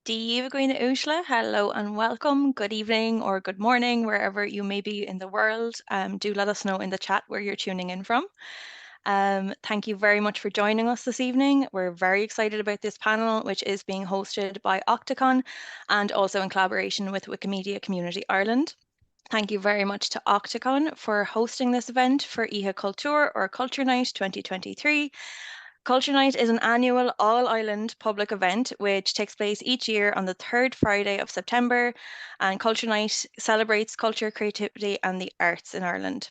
Díomh Gwine Ushla, hello and welcome. Good evening or good morning, wherever you may be in the world. Do let us know in the chat where you're tuning in from. Thank you very much for joining us this evening. We're very excited about this panel, which is being hosted by Octocon and also in collaboration with Wikimedia Community Ireland. Thank you very much to Octocon for hosting this event for Ihe Culture or Culture Night 2023. Culture Night is an annual all-Ireland public event which takes place each year on the third Friday of September, and Culture Night celebrates culture, creativity and the arts in Ireland.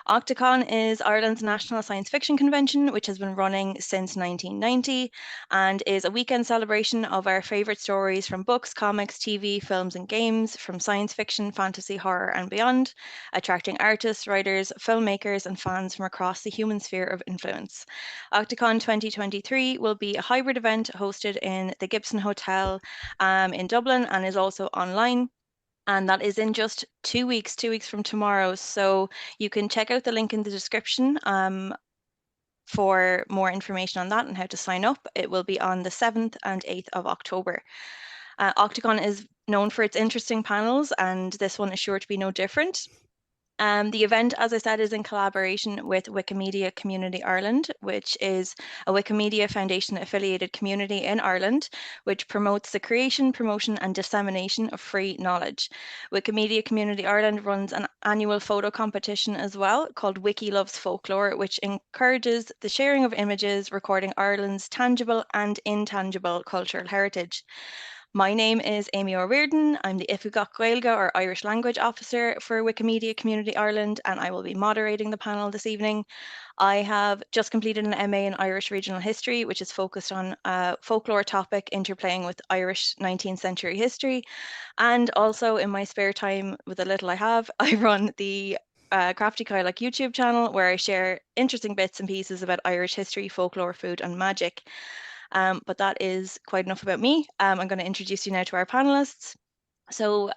Octocon is Ireland's national science fiction convention, which has been running since 1990 and is a weekend celebration of our favourite stories from books, comics, TV, films and games, from science fiction, fantasy, horror and beyond, attracting artists, writers, filmmakers and fans from across the human sphere of influence. Octocon 2023 will be a hybrid event hosted in the Gibson Hotel in Dublin and is also online. And that is in just 2 weeks, 2 weeks from tomorrow. So you can check out the link in the description for more information on that and how to sign up. It will be on the 7th and 8th of October. Octocon is known for its interesting panels, and this one is sure to be no different. The event, as I said, is in collaboration with Wikimedia Community Ireland, which is a Wikimedia Foundation affiliated community in Ireland, which promotes the creation, promotion and dissemination of free knowledge. Wikimedia Community Ireland runs an annual photo competition as well called Wiki Loves Folklore, which encourages the sharing of images recording Ireland's tangible and intangible cultural heritage. My name is Amy O'Riordan. I'm the Ifugach Gaeilge or Irish Language Officer for Wikimedia Community Ireland, and I will be moderating the panel this evening. I have just completed an MA in Irish Regional History, which is focused on a folklore topic interplaying with Irish 19th century history. And also in my spare time, with the little I have, I run the Crafty Kailak YouTube channel where I share interesting bits and pieces about Irish history, folklore, food and magic. But that is quite enough about me. I'm going to introduce you now to our panelists. So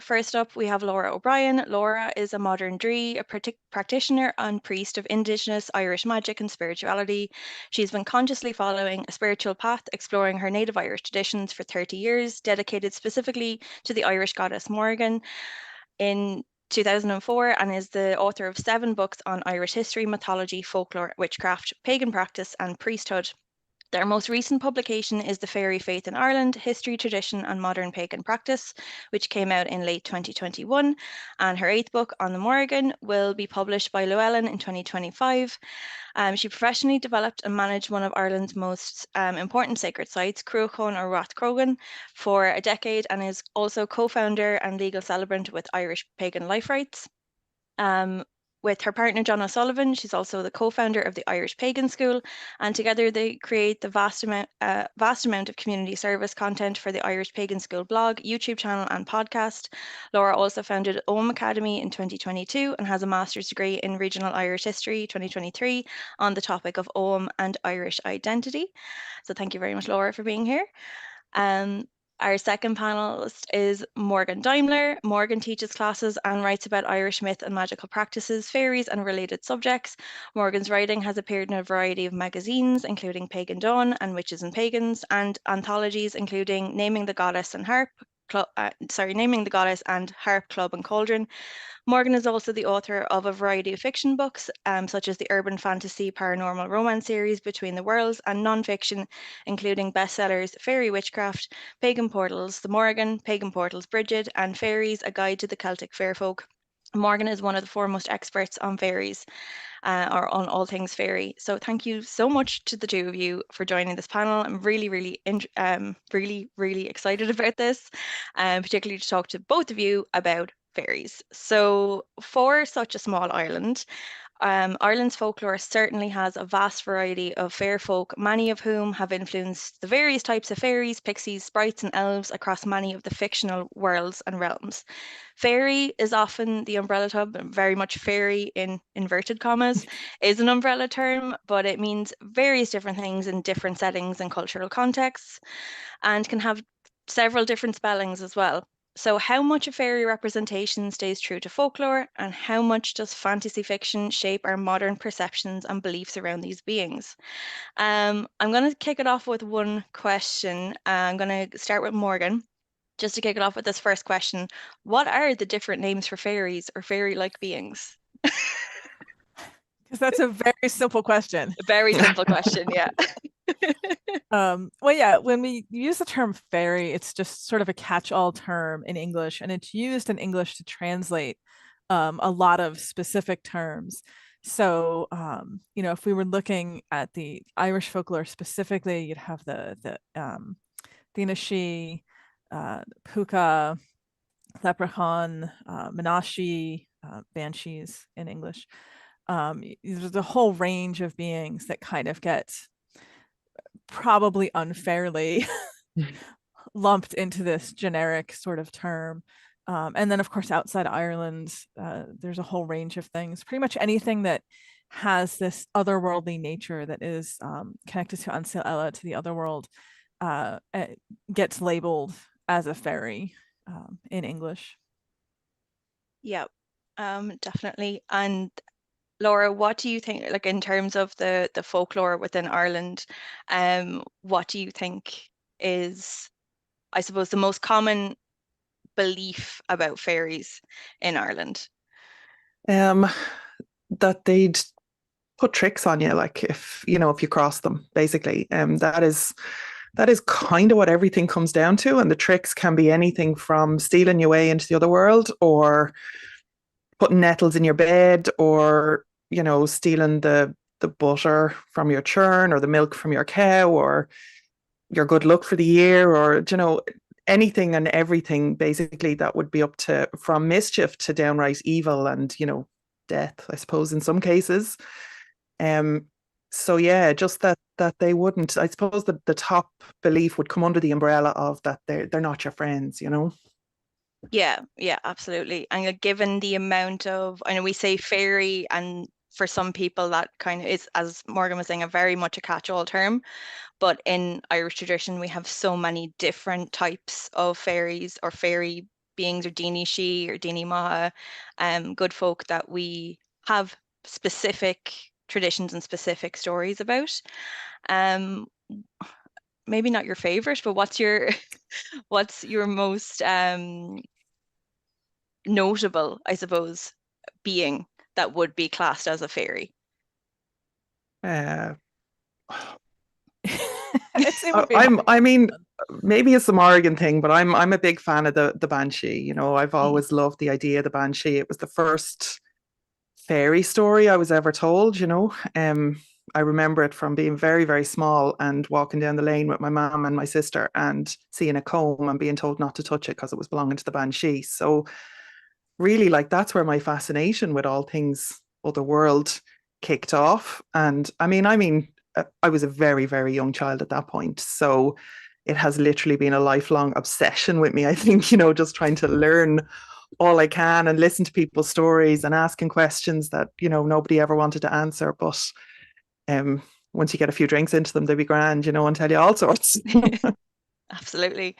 first up, we have Lora O'Brien. Lora is a modern Dree, a practitioner and priest of Indigenous Irish magic and spirituality. She's been consciously following a spiritual path, exploring her native Irish traditions for 30 years, dedicated specifically to the Irish goddess Morgan in 2004, and is the author of 7 books on Irish history, mythology, folklore, witchcraft, pagan practice, and priesthood. Their most recent publication is The Fairy Faith in Ireland, History, Tradition and Modern Pagan Practice, which came out in late 2021. And her 8th book, On the Morgan, will be published by Llewellyn in 2025. She professionally developed and managed one of Ireland's most important sacred sites, Cruachan or Rathcrogan, for a decade, and is also co-founder and legal celebrant with Irish Pagan Life Rights. With her partner John O'Sullivan, she's also the co-founder of the Irish Pagan School, and together they create the vast amount of community service content for the Irish Pagan School blog, YouTube channel and podcast. Lora also founded Ogham Academy in 2022 and has a master's degree in Regional Irish History 2023 on the topic of Ogham and Irish identity. So thank you very much, Lora, for being here. Our second panelist is Morgan Daimler. Morgan teaches classes and writes about Irish myth and magical practices, fairies and related subjects. Morgan's writing has appeared in a variety of magazines, including Pagan Dawn and Witches and Pagans, and anthologies including Naming the Goddess and Harp Club and Cauldron. Morgan is also the author of a variety of fiction books, such as the urban fantasy paranormal romance series Between the Worlds, and non-fiction, including bestsellers Fairy Witchcraft, Pagan Portals, The Morgan, Pagan Portals Bridget, and Fairies, A Guide to the Celtic Fairfolk. Morgan is one of the foremost experts on fairies, or on all things fairy. So thank you so much to the two of you for joining this panel. I'm really excited about this, particularly to talk to both of you about fairies. So for such a small island, Ireland's folklore certainly has a vast variety of fair folk, many of whom have influenced the various types of fairies, pixies, sprites and elves across many of the fictional worlds and realms. Fairy is often the umbrella term, very much fairy in inverted commas, is an umbrella term, but it means various different things in different settings and cultural contexts, and can have several different spellings as well. So how much of fairy representation stays true to folklore, and how much does fantasy fiction shape our modern perceptions and beliefs around these beings? I'm going to kick it off with one question. I'm going to start with Morgan. Just to kick it off with this first question, what are the different names for fairies or fairy-like beings? Because that's a very simple question. A very simple question, yeah. Well, yeah, when we use the term fairy, it's just sort of a catch-all term in English, and it's used in English to translate a lot of specific terms. So, if we were looking at the Irish folklore specifically, you'd have the Inishee, Puka, Leprechaun, Menashe, Banshees in English. There's a whole range of beings that kind of get probably unfairly lumped into this generic sort of term. And then, of course, outside Ireland, there's a whole range of things. Pretty much anything that has this otherworldly nature that is connected to Ansil Ella, to the other world, gets labeled as a fairy in English. Yeah, definitely. And Laura, what do you think, like in terms of the folklore within Ireland, what do you think is, I suppose, the most common belief about fairies in Ireland? Um, that they'd put tricks on you, like if you cross them, basically. That is kind of what everything comes down to. And the tricks can be anything from stealing your way into the other world, or putting nettles in your bed, or stealing the butter from your churn, or the milk from your cow, or your good luck for the year, or anything and everything basically that would be up to, from mischief to downright evil, and death, I suppose, in some cases. um so yeah, just that they wouldn't, I suppose, the top belief would come under the umbrella of that they're not your friends. Yeah, yeah, absolutely. And given the amount of, I know we say fairy, and for some people that kind of is, as Morgan was saying, a very much a catch-all term. But in Irish tradition, we have so many different types of fairies or fairy beings, or Dini Shi or Dini Maha, good folk that we have specific traditions and specific stories about. Um, Maybe not your favorite, but what's your what's your most notable, I suppose, being that would be classed as a fairy? uh It I, would be hard. I'm I mean, maybe it's a Morgan thing, but I'm a big fan of the banshee. I've Mm. always loved the idea of the banshee. It was the first fairy story I was ever told. I remember it from being very, very small and walking down the lane with my mum and my sister and seeing a comb and being told not to touch it because it was belonging to the banshee. So really, like, that's where my fascination with all things otherworld kicked off. And I was a very, very young child at that point. So it has literally been a lifelong obsession with me. I think, just trying to learn all I can and listen to people's stories and asking questions that, nobody ever wanted to answer. But um, once you get a few drinks into them, they'll be grand, and tell you all sorts. Absolutely.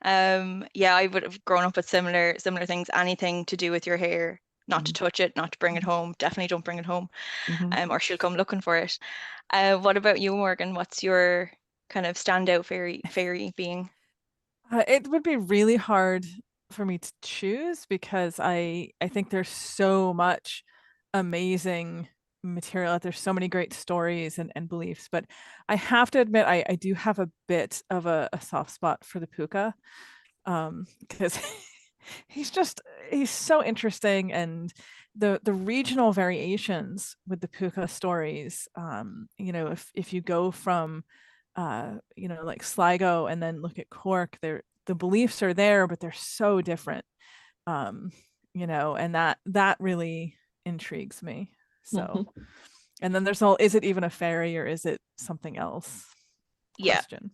Yeah, I would have grown up with similar things. Anything to do with your hair, not to touch it, not to bring it home. Definitely don't bring it home, Mm-hmm. or she'll come looking for it. What about you, Morgan? What's your kind of standout fairy being? It would be really hard for me to choose because I think there's so much amazing material. There's so many great stories and beliefs, but I have to admit I do have a bit of a soft spot for the puka, because he's so interesting, and the regional variations with the puka stories. If you go from like Sligo and then look at Cork, the beliefs are there, but they're so different. Um, and that really intrigues me. So, Mm-hmm. and then there's all, is it even a fairy or is it something else? Yeah, Question.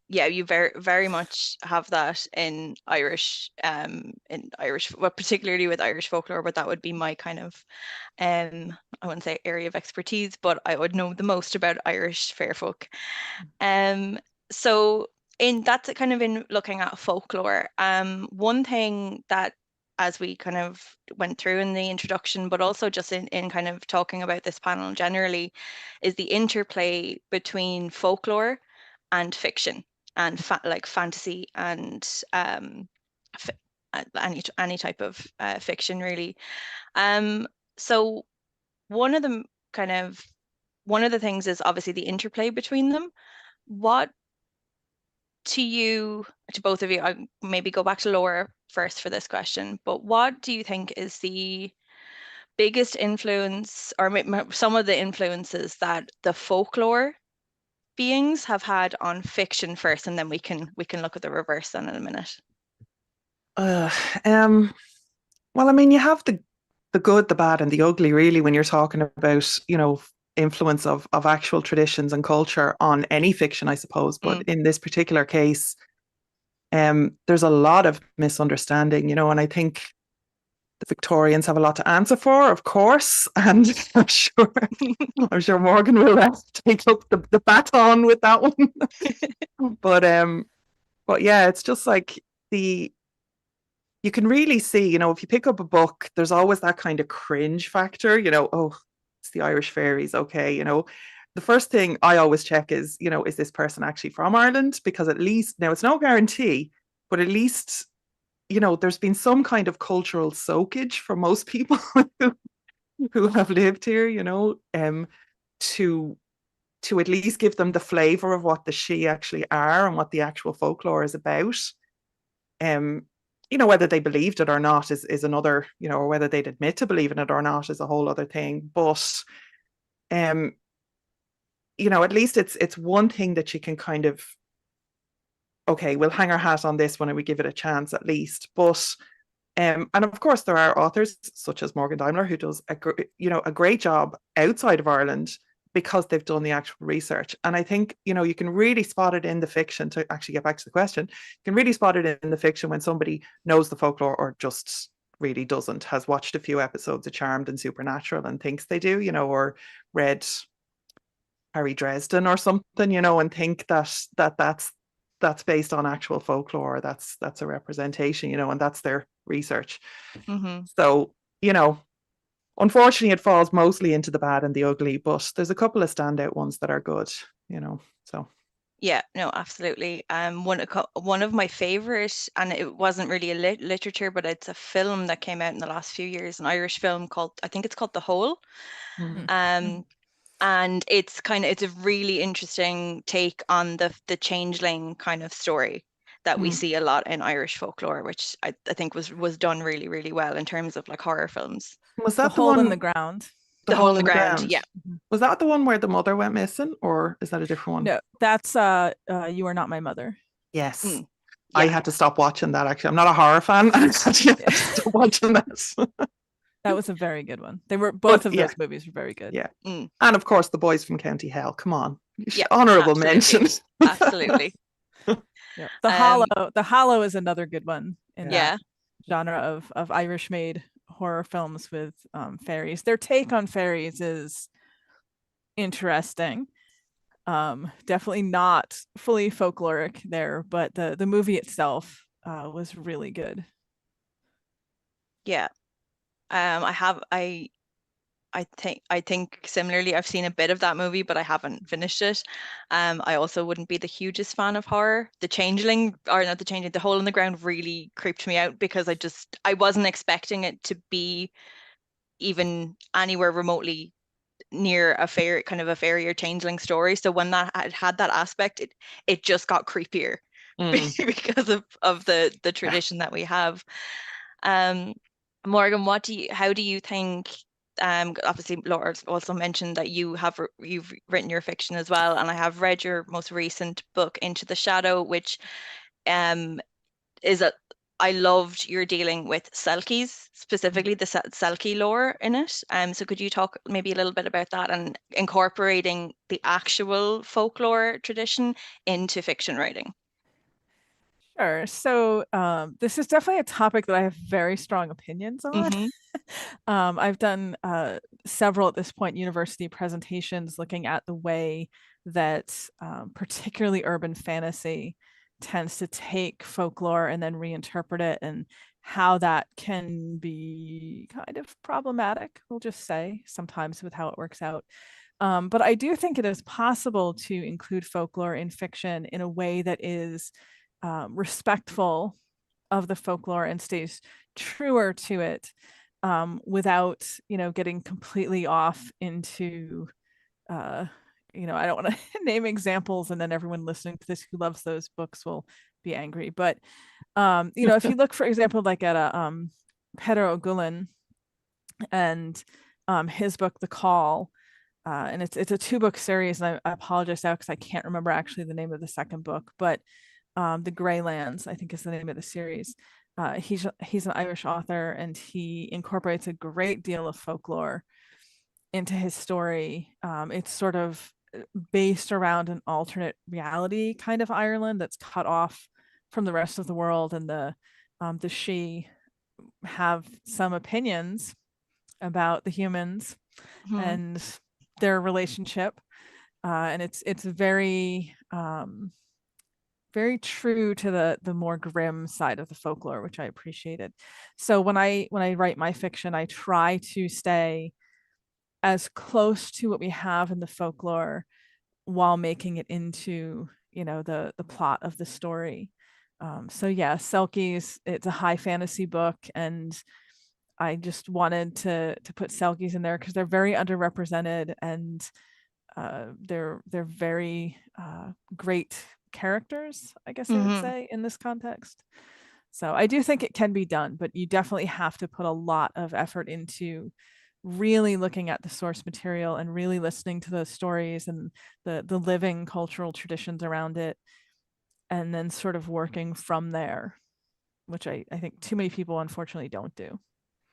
yeah, you very much have that in Irish, well, particularly with Irish folklore, but that would be my kind of I wouldn't say area of expertise, but I would know the most about Irish fair folk. Um, so in that's kind of in looking at folklore. One thing that, as we kind of went through in the introduction, but also just in kind of talking about this panel generally, is the interplay between folklore and fiction and like fantasy and f any type of fiction really. Um, so one of the kind of one of the things is obviously the interplay between them. What to you, to both of you, I maybe go back to Laura first for this question, but what do you think is the biggest influence, or some of the influences that the folklore beings have had on fiction first, and then we can look at the reverse then in a minute. Uh, um, well, I mean, you have the good, the bad, and the ugly, really, when you're talking about, influence of actual traditions and culture on any fiction, I suppose. But Mm. in this particular case, there's a lot of misunderstanding, and I think the Victorians have a lot to answer for, of course, and I'm sure Morgan will take up the baton with that one. But yeah, it's just like the you can really see, if you pick up a book, there's always that kind of cringe factor, oh, it's the Irish fairies, okay, the first thing I always check is this person actually from Ireland? Because at least now it's no guarantee, but at least there's been some kind of cultural soakage for most people who have lived here, to at least give them the flavor of what the she actually are and what the actual folklore is about. Um, whether they believed it or not is another, or whether they'd admit to believing it or not is a whole other thing. But um, at least it's one thing that you can kind of, okay, we'll hang our hat on this one and we give it a chance at least. But and of course, there are authors such as Morgan Daimler who does a great job outside of Ireland because they've done the actual research. And I think you can really spot it in the fiction. To actually get back to the question, you can really spot it in the fiction when somebody knows the folklore or just really doesn't, has watched a few episodes of Charmed and Supernatural and thinks they do, or read Harry Dresden or something, and think that's based on actual folklore. That's a representation, and that's their research. Hmm. So, unfortunately, it falls mostly into the bad and the ugly, but there's a couple of standout ones that are good, so. Yeah, no, absolutely. One of my favorite, and it wasn't really a literature, but it's a film that came out in the last few years, an Irish film called, I think it's called The Hole. Mm. Um, and it's a really interesting take on the changeling kind of story that we Mm. see a lot in Irish folklore, which I think was done really, really well in terms of like horror films. Was The that the hole in the one, ground. the The Hole hole in the in the Ground, ground? yeah. Was that the one where the mother went missing, or is that a different one? No, that's You Are Not My Mother. Yes. Mm, I yeah. had to stop watching that actually. I'm not a horror fan. I actually had Yeah. to stop watching that. That was a very good one. They were But both of yeah, those movies were very good. yeah. Mm, And of course, the boys from County Hell. Come on, yeah, honourable mention. absolutely. Absolutely. Yeah. Um, The Hollow is another good one in Yeah. that yeah. genre of Irish made horror films with fairies. Their take on fairies is interesting. Definitely not fully folkloric there, but the movie itself was really good. Yeah. I think similarly, I've seen a bit of that movie, but I haven't finished it. I also wouldn't be the hugest fan of horror. The Changeling, or not the Changeling, The Hole in the Ground really creeped me out because I wasn't expecting it to be even anywhere remotely near a fair kind of a fairy or changeling story. So when that had that aspect, it just got creepier Mm. because of the Yeah. tradition that we have. Um, Morgan, how do you think? Obviously, Laura also mentioned that you've written your fiction as well, and I have read your most recent book, Into the Shadow, which um is a I loved your dealing with Selkies, specifically the Selkie lore in it. So could you talk maybe a little bit about that and incorporating the actual folklore tradition into fiction writing? Sure. So this is definitely a topic that I have very strong opinions on. Hmm. I've done several at this point university presentations looking at the way that particularly urban fantasy tends to take folklore and then reinterpret it, and how that can be kind of problematic, we'll just say, sometimes with how it works out. But I do think it is possible to include folklore in fiction in a way that is respectful of the folklore and stays truer to it, without, getting completely off into, I don't want to name examples, and then everyone listening to this who loves those books will be angry. But, if you look, for example, like at Peadar O'Guillan and his book, The Call, and it's a 2-book series, and I apologize now because I can't remember actually the name of the second book, but The Greylands, I think, is the name of the series. He's an Irish author, and he incorporates a great deal of folklore into his story. It's sort of based around an alternate reality kind of Ireland that's cut off from the rest of the world, and the Sidhe have some opinions about the humans Mhm. and their relationship, and it's very very true to the more grim side of the folklore, which I appreciated. So when I write my fiction, I try to stay as close to what we have in the folklore while making it into, the plot of the story. So yeah, Selkies, it's a high fantasy book, and I just wanted to put Selkies in there because they're very underrepresented, and they're very great characters, I guess I would Mhm. say, in this context. So I do think it can be done, but you definitely have to put a lot of effort into really looking at the source material and really listening to those stories and the living cultural traditions around it, and then sort of working from there, which I think too many people unfortunately don't do.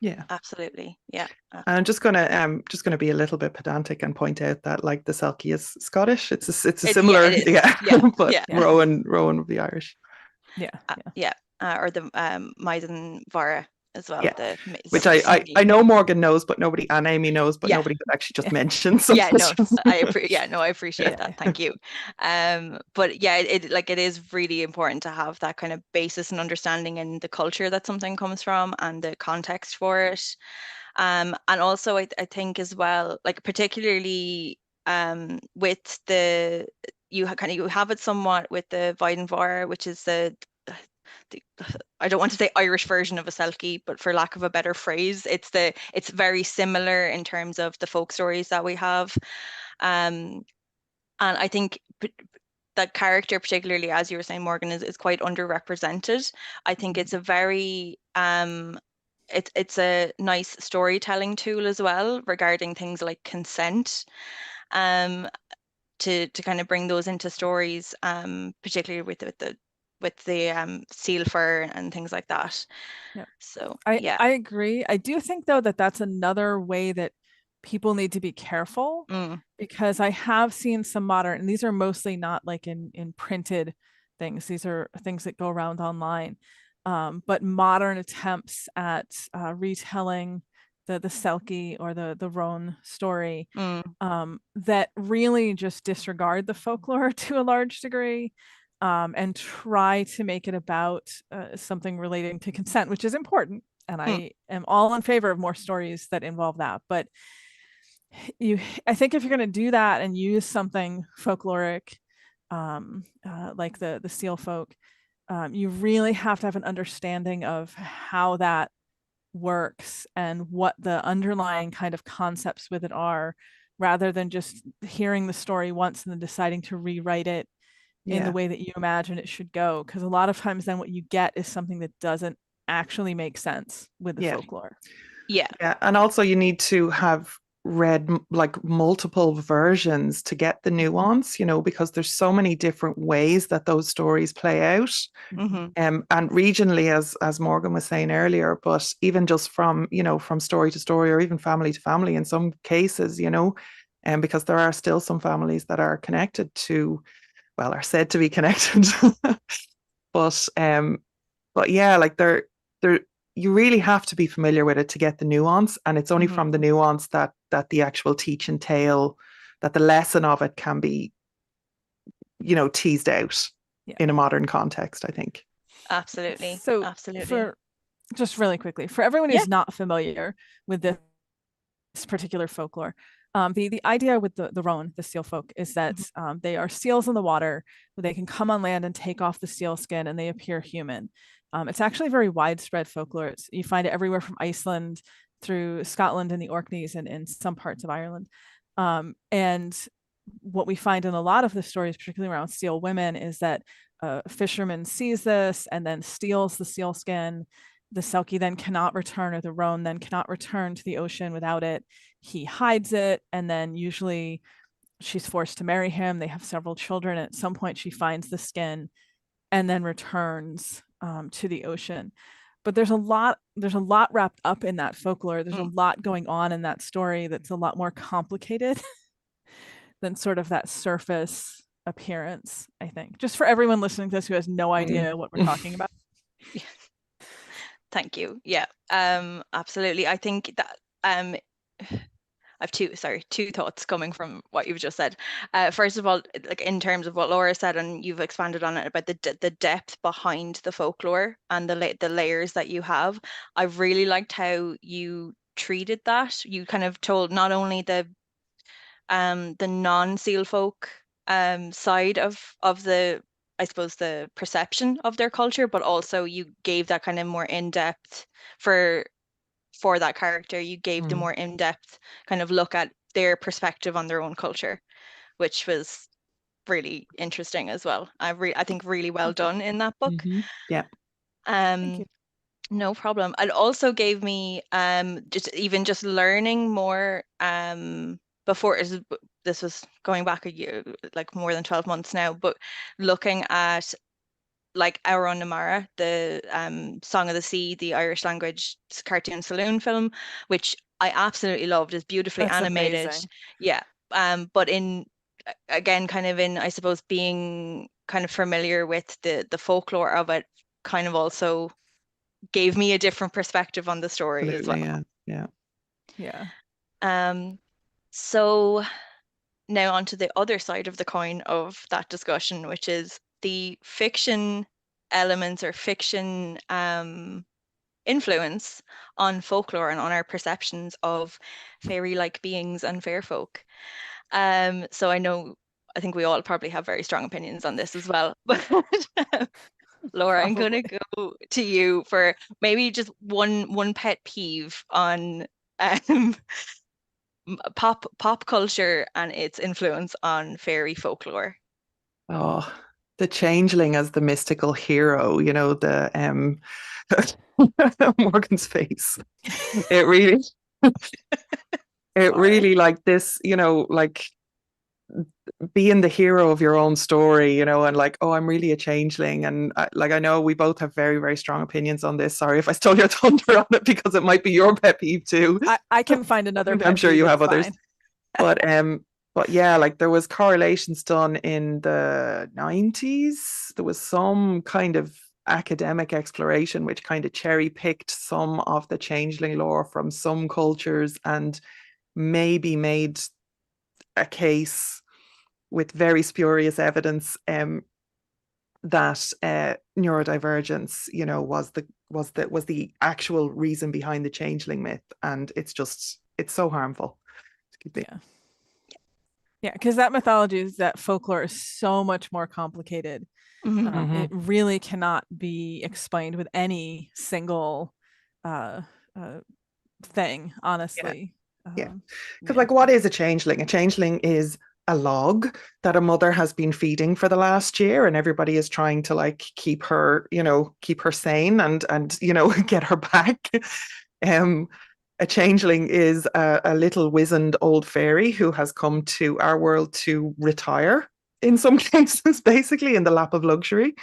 Yeah. Absolutely. Yeah. And I'm just gonna be a little bit pedantic and point out that like the Selkie is Scottish. It's a Yeah, similar, it is. yeah, Yeah. but Yeah. Yeah, Rowan would be Irish. yeah, yeah, Yeah. Or the Maiden Vara as well. Yeah. The Which I Sindhi. know Morgan knows, but nobody, and Amy knows, but Yeah. nobody could actually just yeah, mention some Yeah, no, questions. I appreciate yeah, that. Thank you. But yeah, it is really important to have that kind of basis and understanding in the culture that something comes from and the context for it. And also I think as well, like particularly with the you have it somewhat with the Weidenwar, which is the I don't want to say Irish version of a Selkie, but for lack of a better phrase, it's very similar in terms of the folk stories that we have. And I think that character, particularly as you were saying, Morgan, is quite underrepresented. I think it's a very it's a nice storytelling tool as well regarding things like consent, um, to kind of bring those into stories, particularly with the seal fur and things like that. yeah. So I yeah. I agree. I do think though that that's another way that people need to be careful, Mm, because I have seen some modern, and these are mostly not like in printed things. These are things that go around online. But modern attempts at retelling the Selkie or the Roan story, mm, that really just disregard the folklore to a large degree, and try to make it about something relating to consent, which is important. And mm, I am all in favor of more stories that involve that. But I think if you're going to do that and use something folkloric, like the seal folk, you really have to have an understanding of how that works and what the underlying kind of concepts with it are, rather than just hearing the story once and then deciding to rewrite it in the Yeah. way that you imagine it should go. Because a lot of times then what you get is something that doesn't actually make sense with the Yeah. folklore. yeah. Yeah, and also you need to have read like multiple versions to get the nuance, because there's so many different ways that those stories play out. Mhm. Hmm. And regionally, as Morgan was saying earlier, but even just from story to story, or even family to family in some cases, and because there are still some families that are connected to, well, are said to be connected, but yeah, like they're you really have to be familiar with it to get the nuance, and it's only Hmm. from the nuance that the actual teach and tale, that the lesson of it can be, teased out. Yeah. in a modern context, I think. Absolutely. So Absolutely. for just really quickly, for everyone Yeah. who's not familiar with this particular folklore, the idea with the roan, the seal folk, is that Mhm. they are seals in the water. They can come on land and take off the seal skin, and they appear human. It's actually very widespread folklore. You find it everywhere from Iceland through Scotland and the Orkneys and in some parts of Ireland. And what we find in a lot of the stories, particularly around seal women, is that a fisherman sees this and then steals the seal skin. The selkie then cannot return, or the roan then cannot return to the ocean without it. He hides it, and then usually she's forced to marry him. They have several children. And at some point, she finds the skin and then returns to the ocean. But there's a lot wrapped up in that folklore. There's a Mm. lot going on in that story that's a lot more complicated than sort of that surface appearance, I think. Just for everyone listening to this who has no idea what we're talking about. Thank you. Yeah. Absolutely. I think that I've two thoughts coming from what you've just said. First of all, like in terms of what Laura said, and you've expanded on it about the depth behind the folklore and the layers that you have. I really liked how you treated that. You kind of told not only the non-seal folk side of the, I suppose, the perception of their culture, but also you gave that kind of more in-depth for that character. You gave the Mm. more in-depth kind of look at their perspective on their own culture, which was really interesting as well. I think really well Thank you. done in that book. Mm-hmm. Yeah. Thank you. No problem. It also gave me just learning more before this was going back a year, like more than 12 months now, but looking at like Our Namara, the Song of the Sea, the Irish language cartoon saloon film, which I absolutely loved, is beautifully That's animated. amazing. Yeah. But in again, kind of in, I suppose, being kind of familiar with the folklore of it, kind of also gave me a different perspective on the story as Absolutely. well. Yeah. Yeah. Yeah. Um, so now onto the other side of the coin of that discussion, which is the fiction elements or fiction influence on folklore and on our perceptions of fairy-like beings and fair folk. So I think we all probably have very strong opinions on this as well. But Laura, I'm gonna Probably. go to you for maybe just one pet peeve on um, pop culture and its influence on fairy folklore. Oh, the changeling as the mystical hero, the Morgan's face. It really, it Sorry. really like this, like being the hero of your own story, and like, oh, I'm really a changeling. And like, I know we both have very, very strong opinions on this. Sorry if I stole your thunder on it because it might be your pet peeve too. I can find another I'm pet sure peeve. you It's have others. fine. But yeah, like there was correlations done in the 90s. There was some kind of academic exploration which kind of cherry picked some of the changeling lore from some cultures and maybe made a case with very spurious evidence that neurodivergence, was the actual reason behind the changeling myth, and it's so harmful. Excuse me. Yeah. Yeah, because that mythology is that folklore is so much more complicated. Mhm. Mm-hmm. It really cannot be explained with any single uh, uh, thing, Yeah, honestly. yeah. Because Yeah. like, what is a changeling? A changeling is a log that a mother has been feeding for the last year, and everybody is trying to like keep her sane and get her back. Um, a changeling is a little wizened old fairy who has come to our world to retire in some cases, basically in the lap of luxury.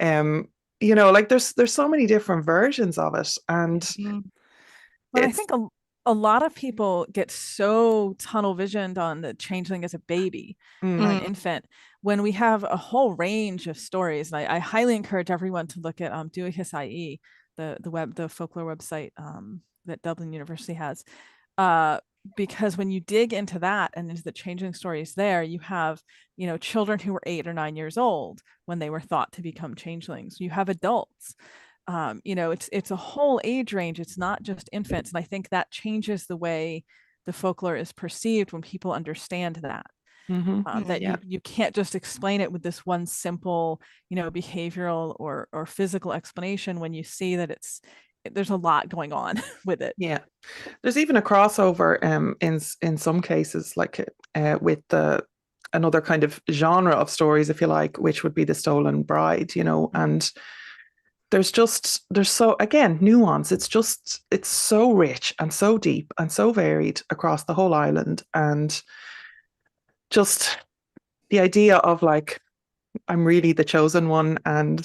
Um, like there's so many different versions of it, and Mhm. But I it's think a lot of people get so tunnel visioned on the changeling as a baby or mm, an Mm. infant when we have a whole range of stories. And I highly encourage everyone to look at Duahisai, the folklore website that Dublin University has. because when you dig into that and into the changeling stories there, you have, children who were 8 or 9 years old when they were thought to become changelings. You have adults. It's a whole age range. It's not just infants. And I think that changes the way the folklore is perceived when people understand that. That Mm. you can't just explain it with this one simple, behavioral or physical explanation when you see that there's a lot going on with it. Yeah. There's even a crossover in some cases, like with the another kind of genre of stories, if you like, which would be the stolen bride, and there's so again nuance. It's so rich and so deep and so varied across the whole island, and just the idea of like I'm really the chosen one, and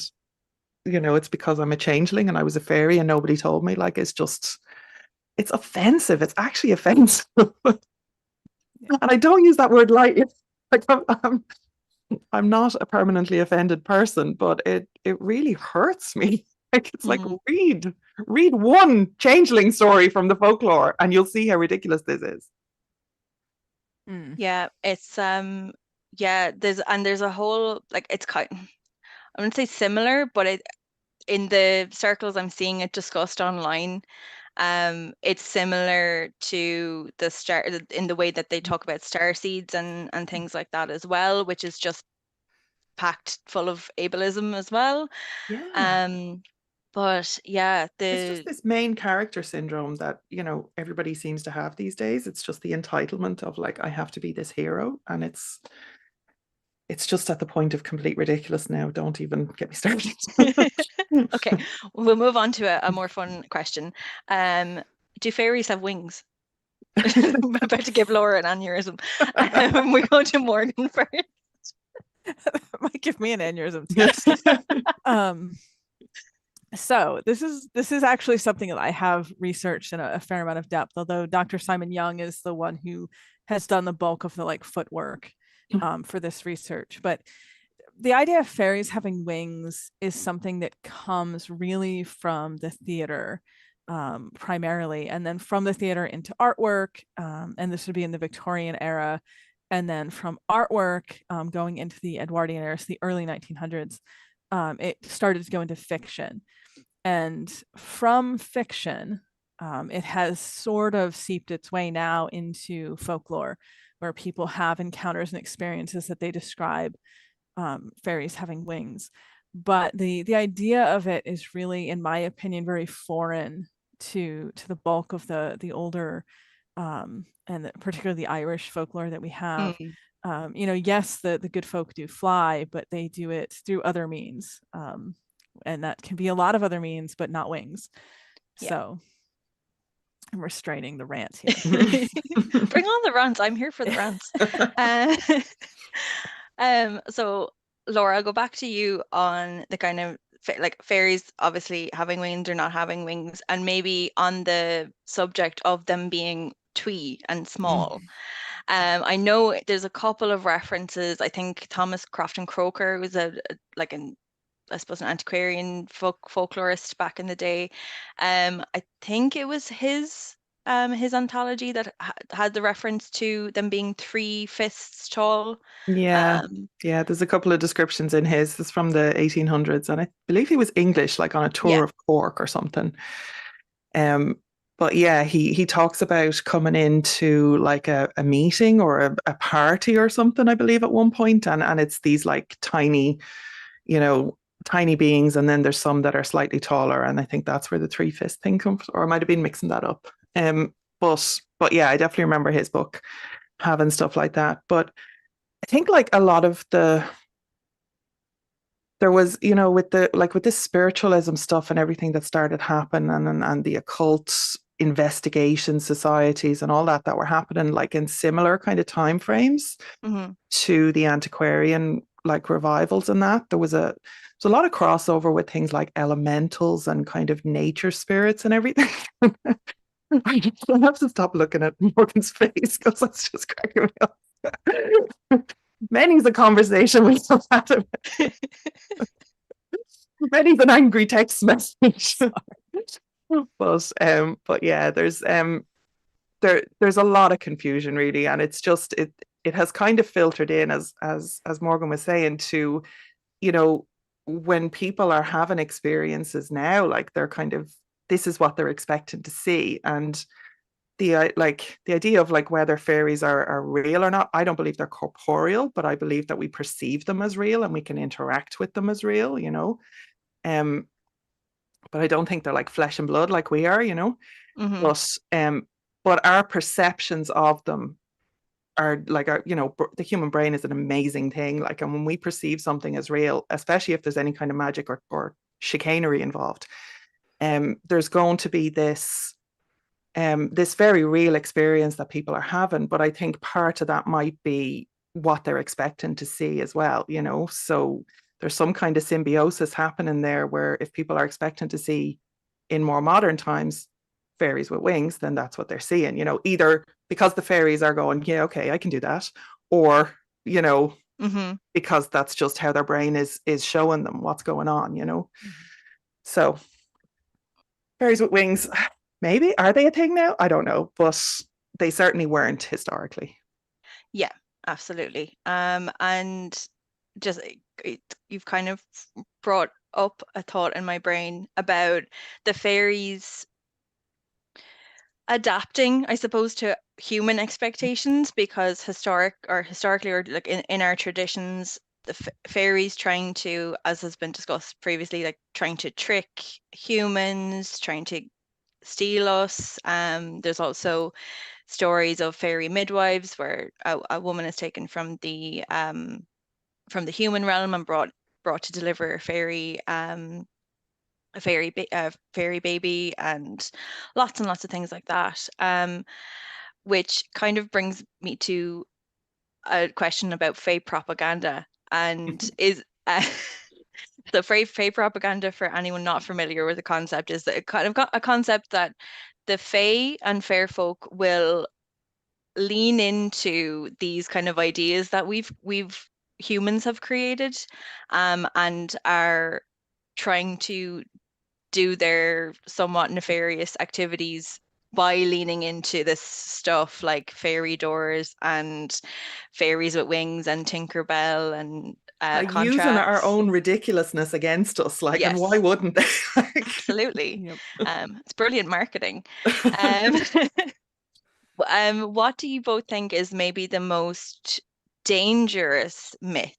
it's because I'm a changeling and I was a fairy and nobody told me. Like it's offensive. It's actually offensive. And I don't use that word lightly. Like I'm not a permanently offended person, but it really hurts me. Like it's like Mm. read one changeling story from the folklore, and you'll see how ridiculous this is. Mm. Yeah, it's yeah, there's a whole like it's kind I wouldn't say similar, but in the circles I'm seeing it discussed online, it's similar to the star in the way that they talk about star seeds and things like that as well, which is just packed full of ableism as well. Yeah. Um, but yeah, It's just the this main character syndrome that, everybody seems to have these days. It's just the entitlement of like, I have to be this hero. And it's just at the point of complete ridiculous now. Don't even get me started. okay, we'll move on to a more fun question. Um, do fairies have wings? I'm about to give Laura an aneurysm. We're going to Morgan first. Might give me an aneurysm too. um so this is actually something that I have researched in a fair amount of depth, although Dr. Simon Young is the one who has done the bulk of the like footwork for this research. But the idea of fairies having wings is something that comes really from the theater, primarily, and then from the theater into artwork, and this would be in the Victorian era, and then from artwork, going into the Edwardian era, so the early 1900s, it started to go into fiction. And from fiction, it has sort of seeped its way now into folklore, where people have encounters and experiences that they describe, fairies having wings. But the idea of it is really, in my opinion, very foreign to the bulk of the older, and particularly the Irish folklore that we have. Mm, Yes, the good folk do fly, but they do it through other means. And that can be a lot of other means, but not wings. yeah. So I'm restraining the rant here. Bring on the rants. I'm here for the rants. Uh, so Laura, I'll go back to you on the kind of like fairies obviously having wings or not having wings, and maybe on the subject of them being twee and small. I know there's a couple of references. I think Thomas Crofton Croker was like an I suppose an antiquarian folklorist back in the day. I think it was his anthology that had the reference to them being 3 fists tall. Yeah. Um, Yeah, there's a couple of descriptions in his. This is from the 1800s, and I believe he was English, like on a yeah, tour of Cork or something. Um, but yeah, he talks about coming into like a meeting or a party or something, I believe, at one point, and it's these like you know, tiny beings, and then there's some that are slightly taller, and I think that's where the three fist thing comes, or I might have been mixing that up. But yeah, I definitely remember his book having stuff like that. But I think like a lot of there was, with the like with this spiritualism stuff and everything that started happening, and the occult investigation societies and all that were happening like in similar kind of time frames mhm, to the antiquarian like revivals, and that there's a lot of crossover with things like elementals and kind of nature spirits and everything. I have to stop looking at Morgan's face because that's just cracking me up. Many's a conversation we have had. Many's an angry text message. But yeah, there's there's a lot of confusion really, and it's just it has kind of filtered in as Morgan was saying to, you know, when people are having experiences now, like they're kind of, this is what they're expecting to see. And the idea of like whether fairies are real or not, I don't believe they're corporeal, but I believe that we perceive them as real and we can interact with them as real, you know. Um, but I don't think they're like flesh and blood like we are, you know. Hmm. But but our perceptions of them are like our, you know, the human brain is an amazing thing. Like, and when we perceive something as real, especially if there's any kind of magic or chicanery involved, there's going to be this very real experience that people are having. But I think part of that might be what they're expecting to see as well, you know. So there's some kind of symbiosis happening there where if people are expecting to see in more modern times fairies with wings, then that's what they're seeing, you know, either because the fairies are going, yeah, okay, I can do that, or, you know, Hmm. because that's just how their brain is showing them what's going on, you know. Mhm. So fairies with wings, maybe are they a thing now? I don't know, but they certainly weren't historically. Yeah, absolutely. And just you've kind of brought up a thought in my brain about the fairies adapting, I suppose, to human expectations because historically or like in our traditions, the fairies trying to, as has been discussed previously, like trying to trick humans, trying to steal us. There's also stories of fairy midwives where a woman is taken from the human realm and brought to deliver a fairy baby and lots of things like that. Which kind of brings me to a question about fae propaganda and is the fae propaganda, for anyone not familiar with the concept, is that it kind of got a concept that the fae and fair folk will lean into these kind of ideas that we've humans have created, and are trying to do their somewhat nefarious activities by leaning into this stuff like fairy doors and fairies with wings and Tinkerbell and Like using our contracts. own ridiculousness against us, like, and why Yes, wouldn't they? Like, absolutely. Yep. It's brilliant marketing. Um, what do you both think is maybe the most dangerous myth,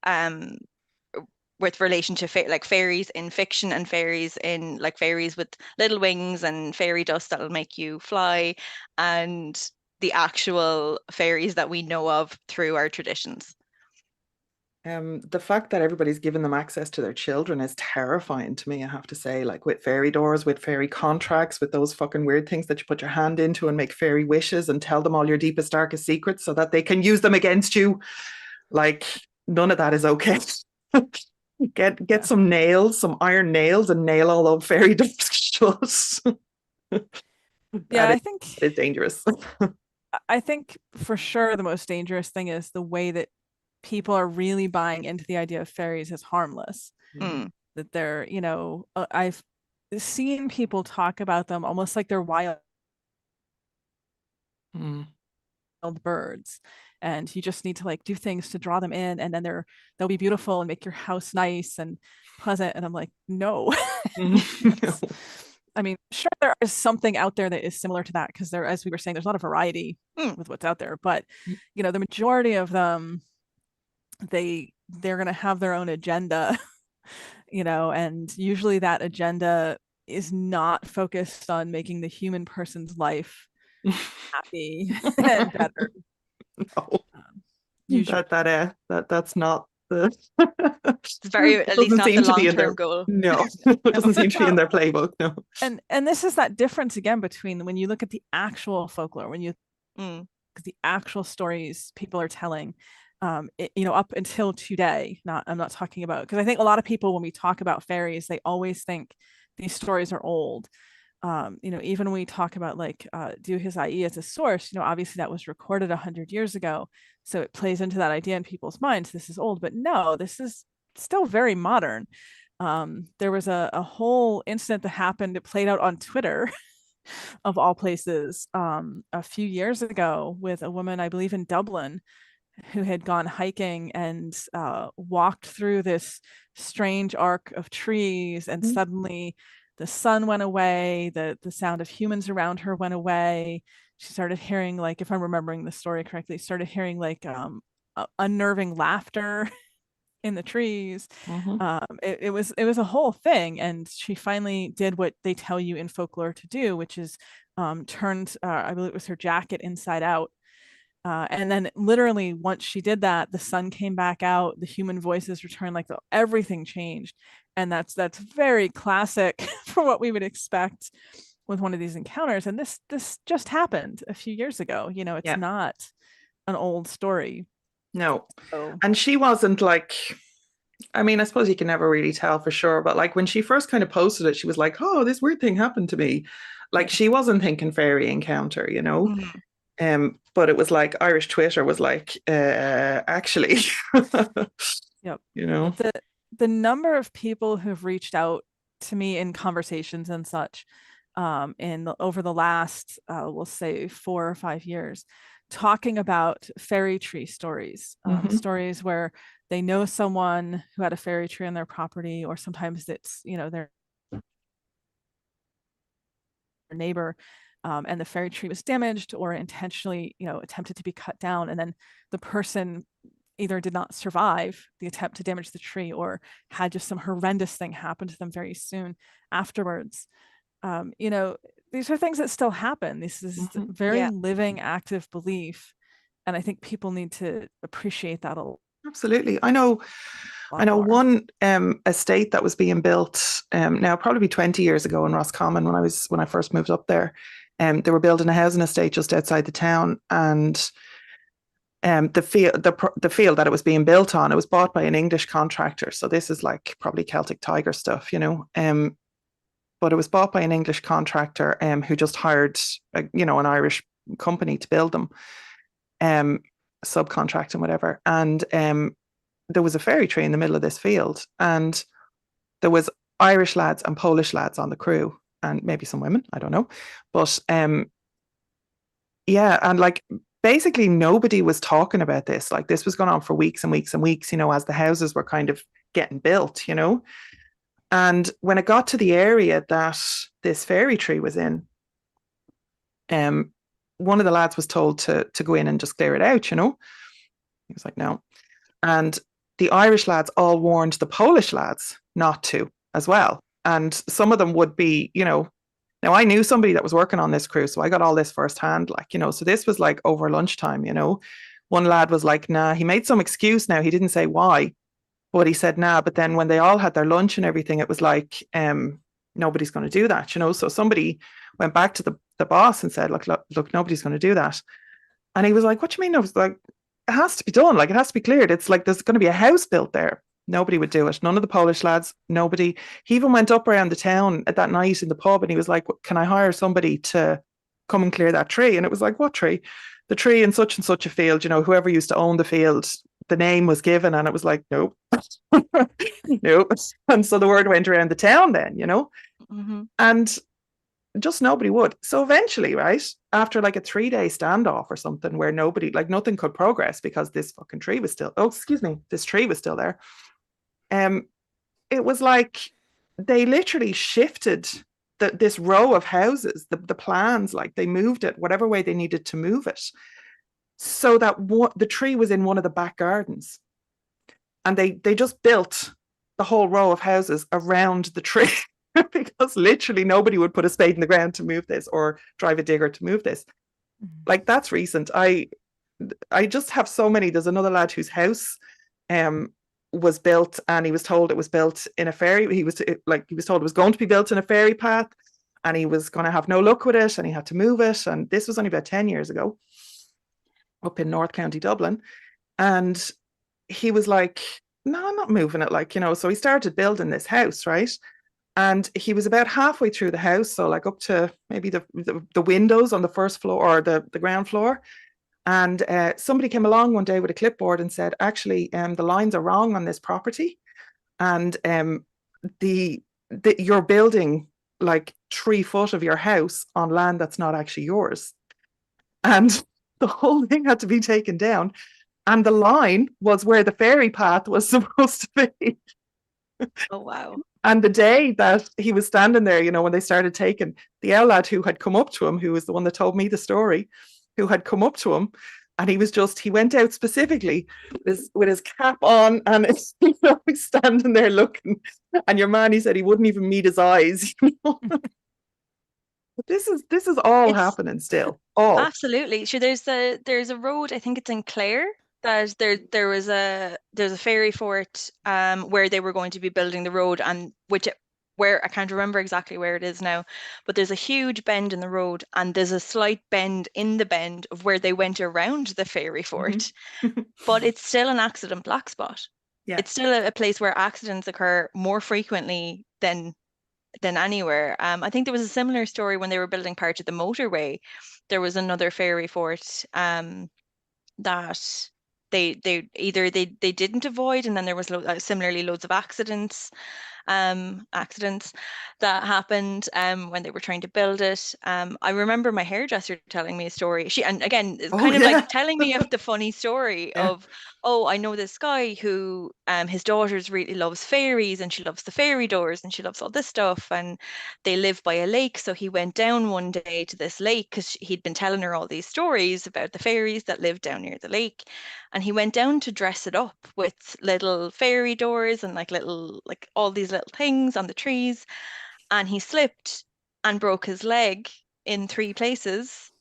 um, with relation to like fairies in fiction and fairies in like fairies with little wings and fairy dust that'll make you fly, and the actual fairies that we know of through our traditions? the fact that everybody's given them access to their children is terrifying to me, I have to say. Like with fairy doors, with fairy contracts, with those fucking weird things that you put your hand into and make fairy wishes and tell them all your deepest, darkest secrets so that they can use them against you. Like, none of that is okay. Get Yeah. some nails, some iron nails, and nail all those fairy doors shut. Yeah, That is dangerous. I think for sure the most dangerous thing is the way that people are really buying into the idea of fairies as harmless. Mm, That they're, I've seen people talk about them almost like they're wild Mm. birds. And you just need to like do things to draw them in, and then they'll be beautiful and make your house nice and pleasant. And I'm like, no. That's, I mean, sure, there is something out there that is similar to that because there, as we were saying, there's a lot of variety mm. with what's out there. But the majority of them, they're going to have their own agenda, and usually that agenda is not focused on making the human person's life happy and better. No. Usually, That's not the It's very, it at least doesn't not the seem to be in long-term their, goal. no, it No. doesn't seem to be in no. their playbook, no. And this is that difference again between when you look at the actual folklore, when you Mm, the actual stories people are telling, up until today. Not, I'm not talking about, because I think a lot of people when we talk about fairies, they always think these stories are old. Even when we talk about like do his IE as a source, obviously that was recorded 100 years ago, so it plays into that idea in people's minds. This is old, but no, this is still very modern. There was a whole incident that happened. It played out on Twitter of all places, a few years ago with a woman, I believe in Dublin, who had gone hiking and walked through this strange arc of trees, and Mhm. suddenly the sun went away, the sound of humans around her went away. She started hearing, like, if I'm remembering the story correctly, started hearing like unnerving laughter in the trees. Mhm. It was a whole thing, and she finally did what they tell you in folklore to do, which is turned, I believe it was her jacket inside out, and then literally once she did that, the sun came back out, the human voices returned, like everything changed. And that's very classic for what we would expect with one of these encounters. And this just happened a few years ago. It's Yeah. not an old story. No. So And she wasn't like, I mean, I suppose you can never really tell for sure, but like when she first kind of posted it, she was like, "Oh, this weird thing happened to me." Like yeah. she wasn't thinking fairy encounter, you know. Mhm. But it was like Irish Twitter was like, actually, Yep. you know. The number of people who've reached out to me in conversations and such, over the last, we'll say 4 or 5 years, talking about fairy tree stories, Hmm. stories where they know someone who had a fairy tree on their property, or sometimes it's, their neighbor, and the fairy tree was damaged or intentionally, attempted to be cut down, and then the person either did not survive the attempt to damage the tree, or had just some horrendous thing happen to them very soon afterwards. um, you know these are things that still happen. This is Hmm. very Yeah. living, active belief, and I think people need to appreciate that a Absolutely. I lot know more. one estate that was being built now probably 20 years ago in Roscommon when I first moved up there. They were building a housing estate just outside the town, and the field that it was being built on, it was bought by an English contractor. So this is like probably Celtic Tiger stuff, you know. But it was bought by an English contractor who just hired an Irish company to build them, um, subcontract and whatever. And there was a fairy tree in the middle of this field, and there was Irish lads and Polish lads on the crew, and maybe some women, I don't know. But yeah, and like basically nobody was talking about this. Like this was going on for weeks and weeks and weeks, as the houses were kind of getting built. And when it got to the area that this fairy tree was in, um, one of the lads was told to go in and just clear it out. He was like, no. And the Irish lads all warned the Polish lads not to as well. And some of them would be, now I knew somebody that was working on this crew, so I got all this firsthand, so this was like over lunchtime. One lad was like, nah, he made some excuse now. He didn't say why, but he said, nah. But then when they all had their lunch and everything, it was like, nobody's going to do that. So somebody went back to the boss and said, look, nobody's going to do that. And he was like, what do you mean? I was like, it has to be done. Like, it has to be cleared. It's like there's going to be a house built there. Nobody would do it. None of the Polish lads, nobody. He even went up around the town at that night in the pub, and he was like, can I hire somebody to come and clear that tree? And it was like, what tree? The tree in such and such a field, whoever used to own the field, the name was given. And it was like, nope, nope. And so the word went around the town then. Hmm. And just nobody would. So eventually, right, after like a 3-day standoff or something where nobody, like nothing could progress because this fucking tree was still, oh, excuse me, this tree was still there. Um, it was like they literally shifted this row of houses, the plans, like they moved it whatever way they needed to move it, so that the tree was in one of the back gardens, and they just built the whole row of houses around the tree. Because literally nobody would put a spade in the ground to move this or drive a digger to move this. Like that's recent. I just have so many. There's another lad whose house was built, and he was told it was built in a fairy. He was told it was going to be built in a fairy path, and he was going to have no luck with it, and he had to move it. And this was only about 10 years ago, up in North County Dublin. And he was like, no, I'm not moving it. So he started building this house, right? And he was about halfway through the house, so like up to maybe the windows on the first floor or the ground floor. And somebody came along one day with a clipboard and said, actually, the lines are wrong on this property, and the your building like 3 foot of your house on land that's not actually yours. And the whole thing had to be taken down. And the line was where the ferry path was supposed to be. Oh, wow. And the day that he was standing there, when they started taking, the owl lad who had come up to him, who was the one that told me the story, who had come up to him, and he went out specifically with his cap on, and he's standing there looking. And your man, he said he wouldn't even meet his eyes. But this is all It's happening still. All. absolutely sure. There's a road, I think it's in Clare, that there's a ferry fort where they were going to be building the road, and which where I can't remember exactly where it is now, but there's a huge bend in the road, and there's a slight bend in the bend of where they went around the ferry fort, Mm-hmm. but it's still an accident black spot. Yeah. It's still a place where accidents occur more frequently than anywhere. I think there was a similar story when they were building part of the motorway. There was another ferry fort that they either they didn't avoid, and then there was similarly loads of accidents that happened when they were trying to build it. I remember my hairdresser telling me a story. And again, it's Oh kind of like yeah. telling me of the funny story Yeah. of, oh, I know this guy who his daughters really loves fairies, and she loves the fairy doors, and she loves all this stuff, and they live by a lake. So he went down one day to this lake because he'd been telling her all these stories about the fairies that lived down near the lake, and he went down to dress it up with little fairy doors and like all these little things on the trees, and he slipped and broke his leg in 3 places.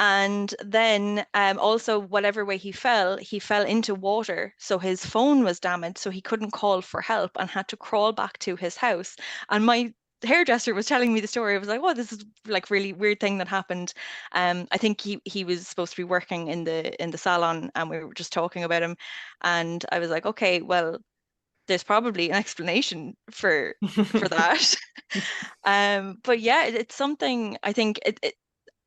And then also whatever way he fell into water, so his phone was damaged, so he couldn't call for help and had to crawl back to his house. And my hairdresser was telling me the story. I was like, oh, this is like really weird thing that happened. I think he was supposed to be working in the salon, and we were just talking about him, and I was like, okay, well, there's probably an explanation for that. But yeah, it's something I think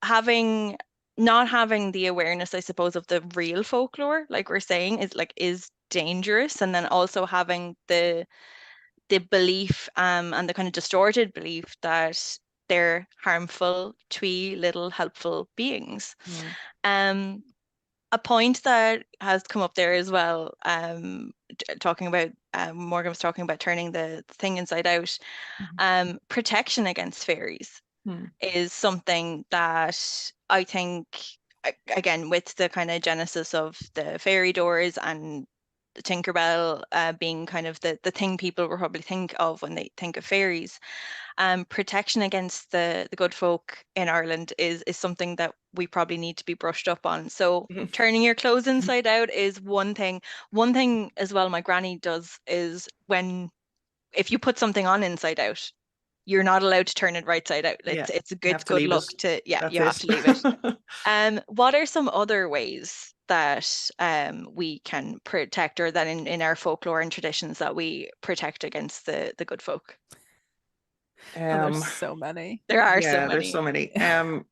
having not having the awareness, I suppose, of the real folklore, like we're saying, is dangerous, and then also having the belief and the kind of distorted belief that they're harmful, twee little helpful beings. Mm. Um, a point that has come up there as well, talking about Morgan was talking about turning the thing inside out. Mhm. Protection against fairies Mm. is something that I think, again, with the kind of genesis of the fairy doors and the Tinkerbell being kind of the thing people will probably think of when they think of fairies, protection against the good folk in Ireland is something that we probably need to be brushed up on. So turning your clothes inside out is one thing. One thing as well my granny does is if you put something on inside out, you're not allowed to turn it right side out. Yeah. It's a You good have to leave it. look to, yeah, That's you have it. to leave it. What are some other ways that we can protect, or that in our folklore and traditions that we protect against the good folk? Oh, there's um so many. There are so yeah, there's many. so many.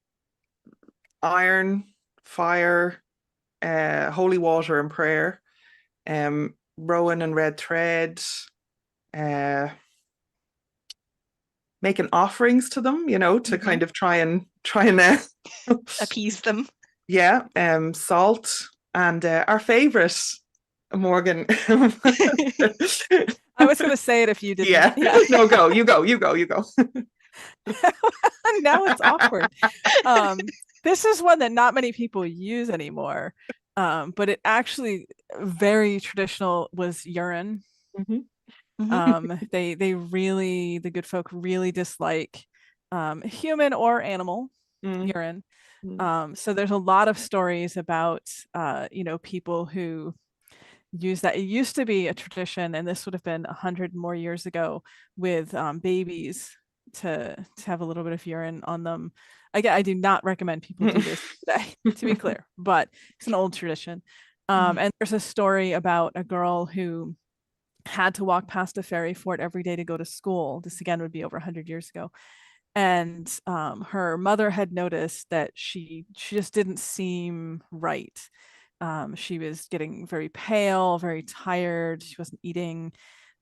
Iron, fire, holy water and prayer, rowan and red thread, uh making offerings to them, to Hmm. kind of try and Appease them. yeah, salt, and our favorite, Morgan. I was going to say it if you didn't. Yeah. Yeah. No, go, you go, you go, you go. Now it's awkward. This is one that not many people use anymore. But it actually very traditional was urine. Mhm. Hmm. They really, the good folk really dislike human or animal Mm. urine. Mm. So there's a lot of stories about people who use that. It used to be a tradition, and this would have been 100 more years ago, with babies to have a little bit of urine on them. Again, I do not recommend people do this today, to be clear, but it's an old tradition. And there's a story about a girl who had to walk past a ferry fort every day to go to school. This again would be over 100 years ago. And her mother had noticed that she just didn't seem right. She was getting very pale, very tired. She wasn't eating.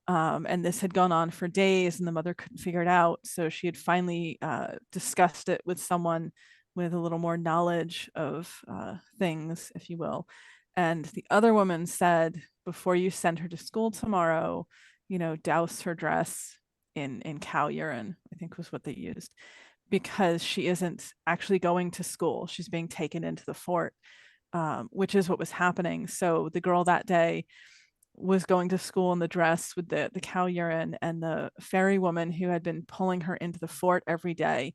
And this had gone on for days and the mother couldn't figure it out. So she had finally discussed it with someone with a little more knowledge of things, if you will. And the other woman said, before you send her to school tomorrow, douse her dress in cow urine, I think was what they used, because she isn't actually going to school. She's being taken into the fort, which is what was happening. So the girl that day was going to school in the dress with the cow urine, and the fairy woman who had been pulling her into the fort every day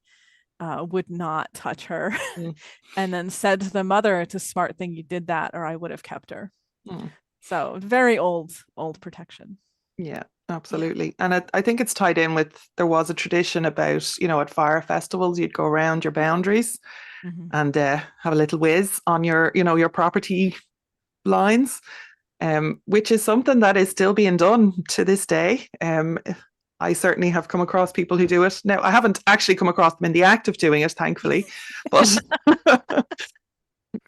would not touch her. Mm. And then said to the mother, it's a smart thing you did that, or I would have kept her. Mm. So very old protection. Yeah, Yeah. absolutely. And I think it's tied in with, there was a tradition about, at fire festivals, you'd go around your boundaries Mm-hmm. and have a little whiz on your property lines, which is something that is still being done to this day. I certainly have come across people who do it. Now, I haven't actually come across them in the act of doing it, thankfully, but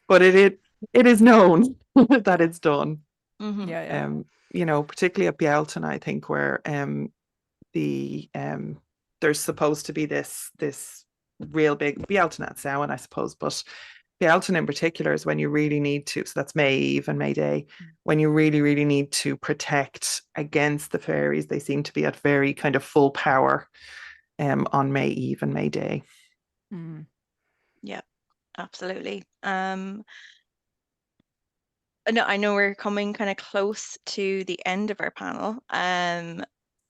but it is known that it's done. Mm-hmm. Yeah. Particularly at Bealtaine, I think, where the there's supposed to be this real big Bealtaine at Samhain, I suppose, but Bealtaine in particular is when you really need to. So that's May Eve and May Day, when you really, really need to protect against the fairies. They seem to be at very kind of full power on May Eve and May Day. Mm. Yeah, absolutely. No, I know we're coming kind of close to the end of our panel.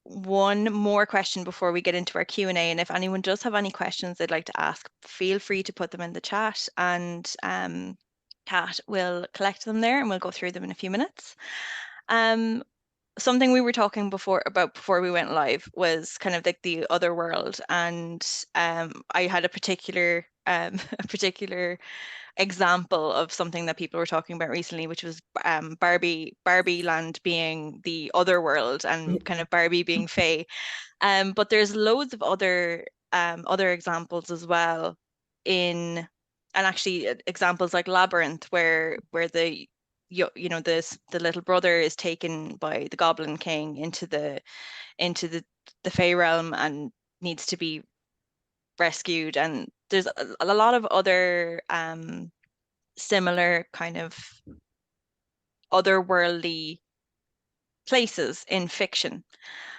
One more question before we get into our Q&A, and if anyone does have any questions they'd like to ask, feel free to put them in the chat, and Kat will collect them there and we'll go through them in a few minutes. Something we were talking before we went live was kind of like the other world, and I had a particular a particular example of something that people were talking about recently, which was Barbie Land being the other world and kind of Barbie being Fae. But there's loads of other examples as well in, and actually examples like Labyrinth, where the little brother is taken by the Goblin King into the Fae realm and needs to be rescued. And there's a lot of other similar kind of otherworldly places in fiction,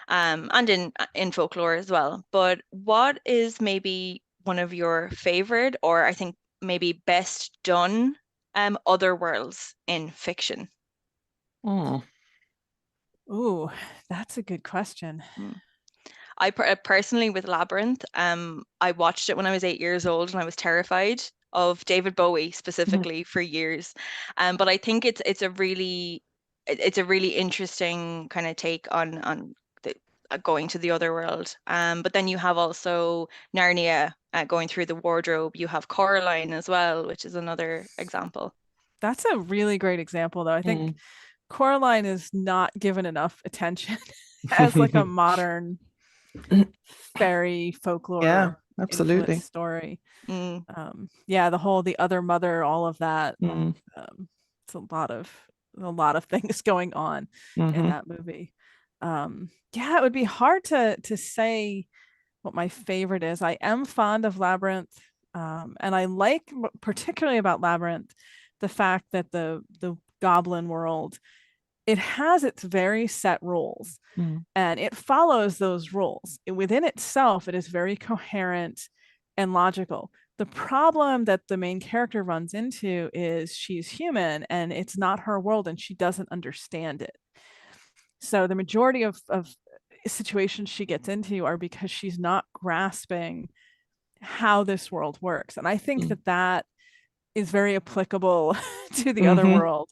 and in folklore as well. But what is maybe one of your favorite, or I think maybe best done, other worlds in fiction? Oh. Ooh, that's a good question. Mm. Personally, with Labyrinth, I watched it when I was 8 years old and I was terrified of David Bowie specifically for years. But I think it's a really interesting kind of take on going to the other world. But then you have also Narnia, going through the wardrobe. You have Coraline as well, which is another example. That's a really great example, though. I think Mm. Coraline is not given enough attention as like a modern fairy Yeah, folklore influence absolutely. story. Mm, Yeah, the other mother, all of that. Mm. It's a lot of things going on in Hmm. that movie. Yeah, it would be hard to say what my favorite is. I am fond of Labyrinth, and I like particularly about Labyrinth the fact that the goblin world, it has its very set rules Mm. and it follows those rules. Within itself, it is very coherent and logical. The problem that the main character runs into is she's human and it's not her world and she doesn't understand it. So the majority of situations she gets into are because she's not grasping how this world works. And I think Mm. that is very applicable to the other Hmm. world,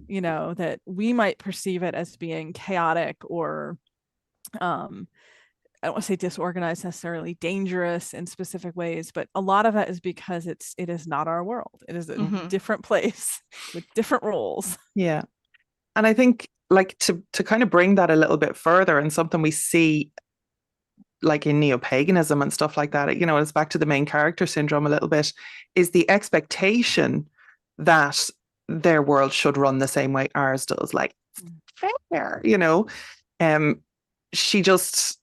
that we might perceive it as being chaotic or I don't want to say disorganized necessarily, dangerous in specific ways, but a lot of that is because it is not our world. It is a hmm different place with different rules. Yeah. And I think, like, to kind of bring that a little bit further, and something we see like in neo-paganism and stuff like that, it's back to the main character syndrome a little bit, is the expectation that their world should run the same way ours does. Like, fair, she just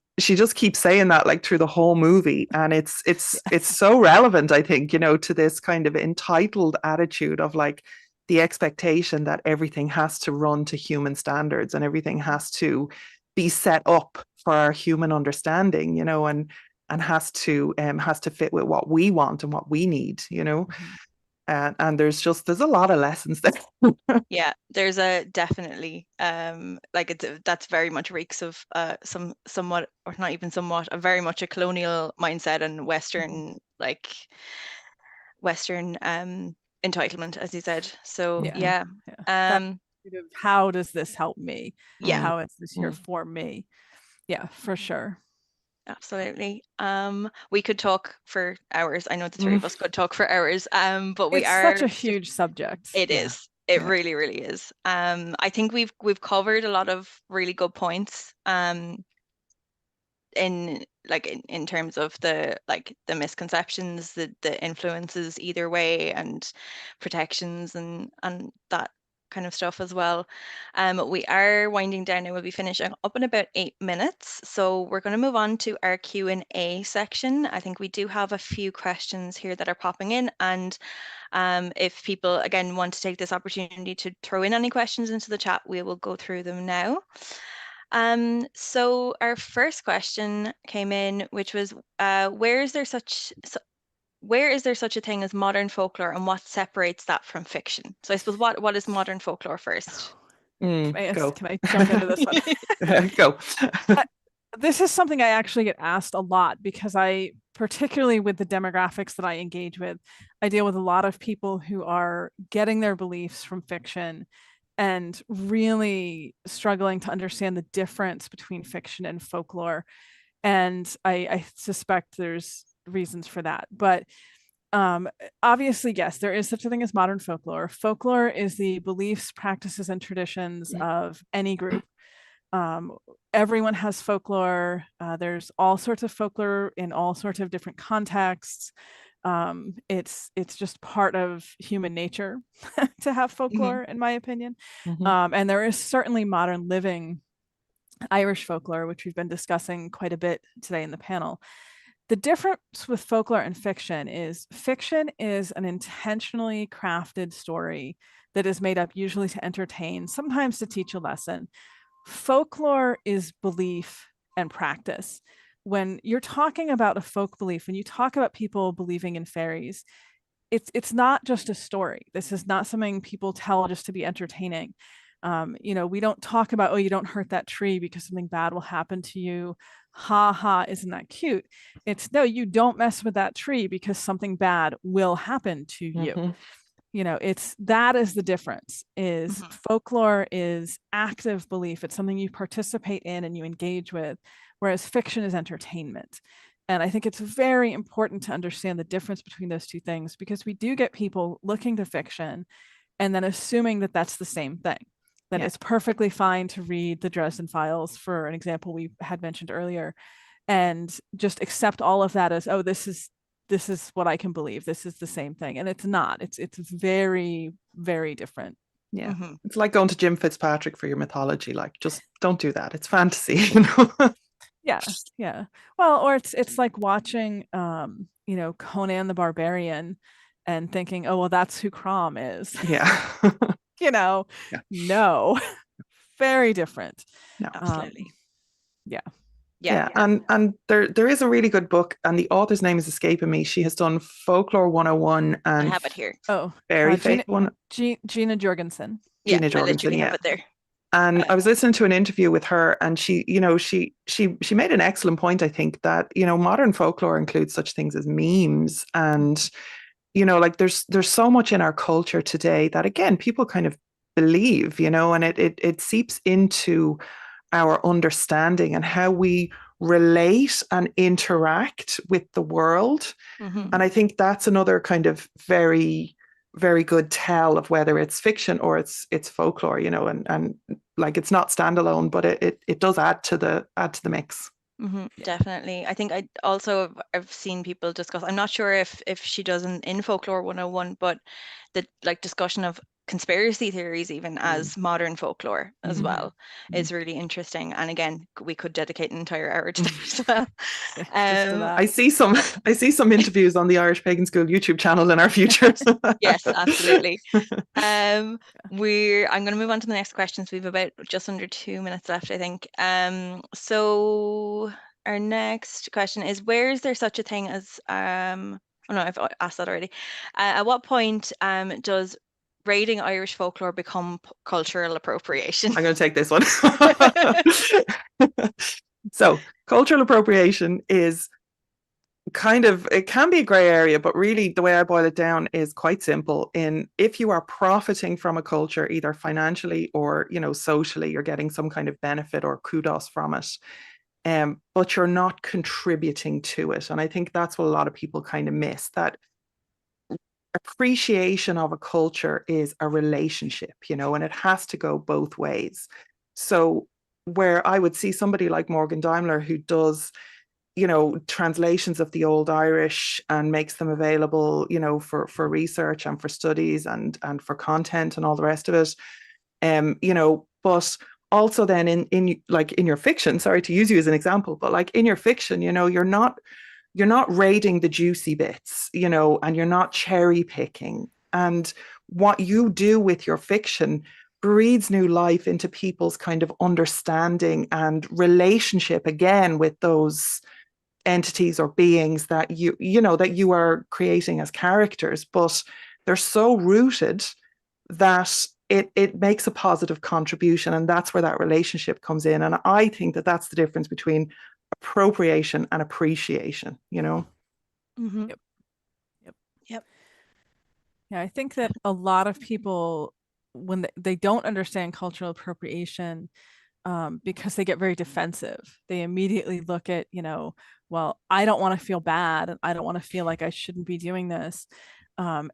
keeps saying that like through the whole movie, and it's Yes. so relevant, I think, to this kind of entitled attitude of like the expectation that everything has to run to human standards and everything has to be set up for our human understanding, and has to fit with what we want and what we need. Mhm. And there's a lot of lessons there. Yeah, there's a definitely that's very much reeks of somewhat, or not even somewhat, a very much a colonial mindset and Mhm. Western entitlement, as you said. So Yeah. Mhm. yeah. Yeah. That Um sort of, how does this help me? yeah, Mm, How is this here mm, for me? Yeah, for sure. absolutely. We could talk for hours. I know the three mm. of us could talk for hours. But we It's such are a huge subject. it Yeah. is. It Yeah. really, really is. I think we've covered a lot of really good points. In terms of the misconceptions, the influences either way, and protections and that kind of stuff as well. We are winding down now. We'll be finishing up in about 8 minutes, so we're going to move on to our Q&A section. I think we do have a few questions here that are popping in, and if people again want to take this opportunity to throw in any questions into the chat, we will go through them now. So our first question came in, which was, where is there such a thing as modern folklore, and what separates that from fiction? So I suppose what is modern folklore first? Go. Can I jump into this one? Go. Uh, This is something I actually get asked a lot because particularly with the demographics that I engage with, I deal with a lot of people who are getting their beliefs from fiction and really struggling to understand the difference between fiction and folklore. And I suspect there's reasons for that. But obviously, yes, there is such a thing as modern folklore. Folklore is the beliefs, practices, and traditions of any group. um, Everyone has folklore. There's all sorts of folklore in all sorts of different contexts. It's just part of human nature to have Mhm. folklore, in my opinion. Mhm. And there is certainly modern living Irish folklore, which we've been discussing quite a bit today in the panel. The difference with folklore and fiction is an intentionally crafted story that is made up usually to entertain, sometimes to teach a lesson. Folklore is belief and practice. When you're talking about a folk belief, when you talk about people believing in fairies, it's not just a story. This is not something people tell just to be entertaining. We don't talk about, oh, you don't hurt that tree because something bad will happen to you. Ha ha, isn't that cute? It's no, you don't mess with that tree because something bad will happen to you. Mhm. It's that is the difference. Is Mhm. folklore is active belief. It's something you participate in and you engage with, whereas fiction is entertainment. And I think it's very important to understand the difference between those two things, because we do get people looking to fiction and then assuming that that's the same thing, that Yeah. it's perfectly fine to read the Dresden Files, for an example we had mentioned earlier, and just accept all of that as, oh, this is what I can believe. This is the same thing. And it's not. It's very, very different. Yeah. Mhm. It's like going to Jim Fitzpatrick for your mythology. Like, just don't do that. It's fantasy. Yeah. Yeah. Well, or it's like watching Conan the Barbarian and thinking, oh well, that's who Crom is. Yeah. you know, Yeah. no. Very different. No. Um, Absolutely. yeah. Yeah. Yeah, and there is a really good book, and the author's name is escaping me. She has done Folklore 101 I and have it here. Oh, Fairy Fate Gina one. Gina Jorgensen. Yeah, Gina I Jorgensen, literally have yeah. it there. And Uh, I was listening to an interview with her, and she made an excellent point, I think, that modern folklore includes such things as memes, and like there's so much in our culture today that again people kind of believe, and it seeps into our understanding and how we relate and interact with the world. mhm. And I think that's another kind of very, very good tell of whether it's fiction or it's folklore, and like it's not standalone, but it does add to the mix. Yeah. Definitely. I think I've seen people discuss. I'm not sure if she does in Folklore 101, but the discussion of conspiracy theories even Mm. as modern folklore as Mm. well Mm. is really interesting. And again, we could dedicate an entire hour to that as well. Just to I that. see some I see some interviews on the Irish Pagan School YouTube channel in our future. Yes, absolutely. I'm going to move on to the next questions. We've about just under 2 minutes left, I think. So our next question is, where is there such a thing as oh no, I've asked that already. At what point does raiding Irish folklore become cultural appropriation? I'm going to take this one. So, cultural appropriation is kind of, it can be a gray area, but really the way I boil it down is quite simple. In if you are profiting from a culture, either financially or, socially, you're getting some kind of benefit or kudos from it. But you're not contributing to it. And I think that's what a lot of people kind of miss, that appreciation of a culture is a relationship, and it has to go both ways. So where I would see somebody like Morgan Daimler, who does, translations of the old Irish and makes them available, for research and for studies and for content and all the rest of it. But also then in like in your fiction, sorry to use you as an example, but like in your fiction, you're not raiding the juicy bits, and you're not cherry picking. And what you do with your fiction breathes new life into people's kind of understanding and relationship again with those entities or beings that you are creating as characters, but they're so rooted that it makes a positive contribution, and that's where that relationship comes in. And I think that that's the difference between appropriation and appreciation. Mm-hmm. Yep. Yep. Yep. Yeah, I think that a lot of people, when they don't understand cultural appropriation, because they get very defensive, they immediately look at, well, I don't want to feel bad and I don't want to feel like I shouldn't be doing this.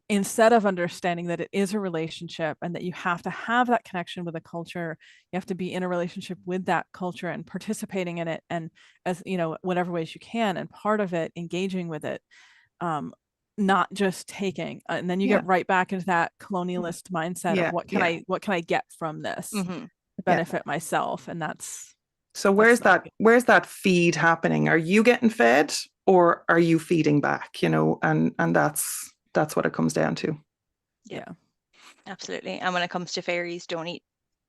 Instead of understanding that it is a relationship and that you have to have that connection with a culture, you have to be in a relationship with that culture and participating in it, and as whatever ways you can, and part of it engaging with it, um, not just taking. And then you Yeah. get right back into that colonialist mindset of Yeah. Yeah. what can I get from this Mm-hmm. to Yeah. benefit myself, and that's So that's where's not that where's that feed happening? Are you getting fed or are you feeding back? And that's what it comes down to. Yep, yeah. absolutely. And when it comes to fairies, don't eat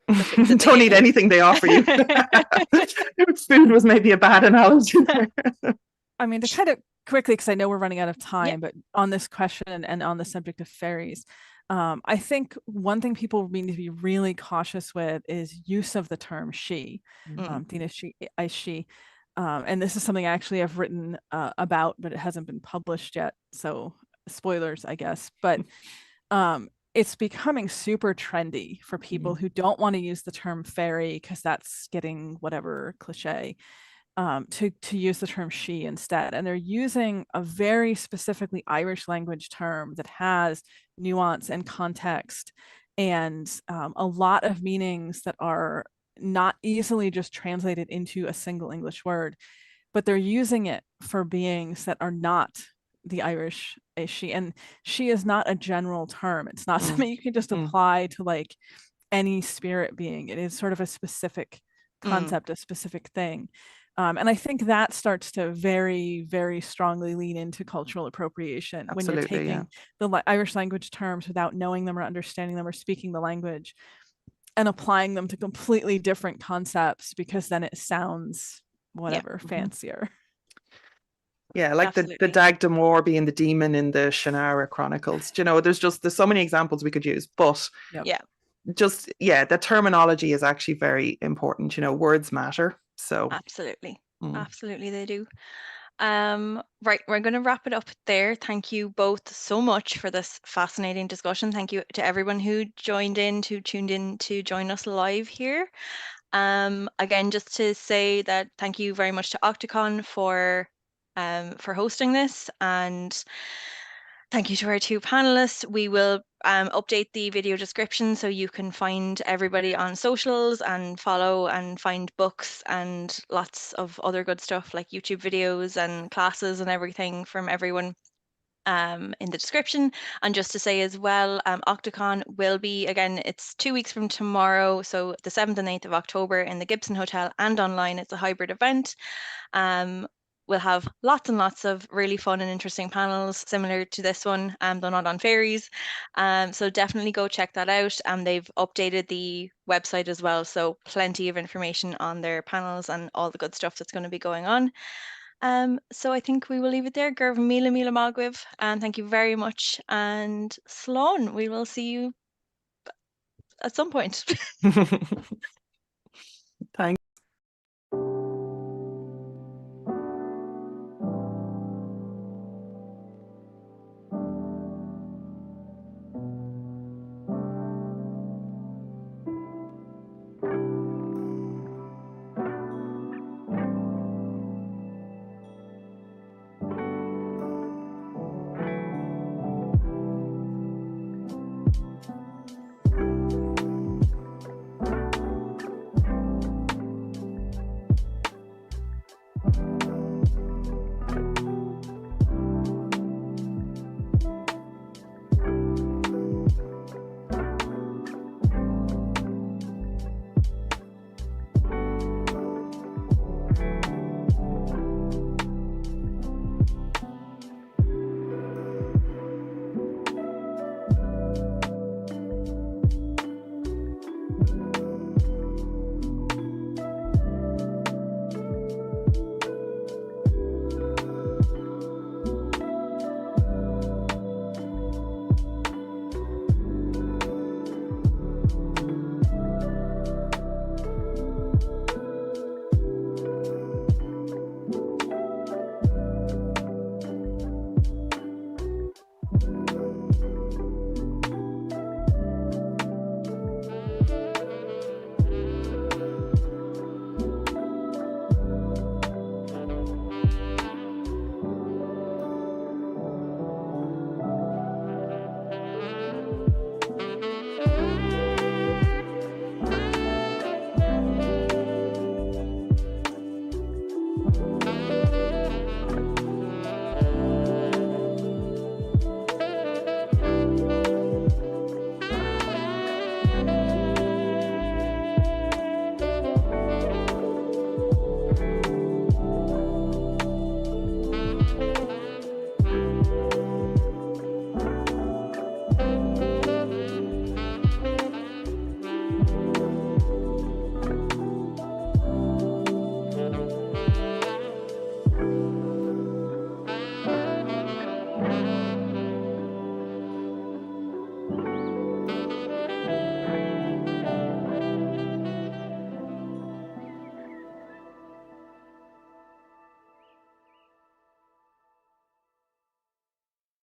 the food that they Don't give eat you. anything they offer you. Food was maybe a bad analogy there. I mean, to kind of quickly, because I know we're running out of Yep. time, but on this question and on the subject of fairies, I think one thing people need to be really cautious with is use of the term she. Mm. Dina, she. And this is something I actually have written about, but it hasn't been published yet. So spoilers, I guess. But it's becoming super trendy for people who don't want to use the term fairy because that's getting whatever cliche, to use the term she instead. And they're using a very specifically Irish language term that has nuance and context, and a lot of meanings that are not easily just translated into a single English word, but they're using it for beings that are not the Irish she. And she is not a general term. It's not something you can just Mm. apply to like any spirit being. It is sort of a specific Mm. concept, a specific thing. And I think that starts to very, very strongly lean into cultural appropriation when you're Absolutely, yeah. taking the Irish language terms without knowing them or understanding them or speaking the language and applying them to completely different concepts, because then it sounds Yep, whatever Mhm. fancier. Yeah, like the absolutely. Dag Damore being the demon in the Shannara Chronicles. There's so many examples we could use, but Yep. Yeah, the terminology is actually very important. Words matter. So absolutely. mm. Absolutely they do. Right, we're going to wrap it up there. Thank you both so much for this fascinating discussion. Thank you to everyone who tuned in to join us live here. Again, just to say that thank you very much to Octocon for hosting this, and thank you to our two panelists. We will update the video description so you can find everybody on socials and follow and find books and lots of other good stuff like YouTube videos and classes and everything from everyone. in the description. And just to say as well, Octocon will be, again, it's 2 weeks from tomorrow, so the 7th and 8th of October in the Gibson Hotel and online. It's a hybrid event. We'll have lots and lots of really fun and interesting panels similar to this one, though not on fairies. So definitely go check that out. They've updated the website as well, so plenty of information on their panels and all the good stuff that's going to be going on. So I think we will leave it there. Gurv Mila Mila Magwiv, and thank you very much. And Sloan, we will see you at some point.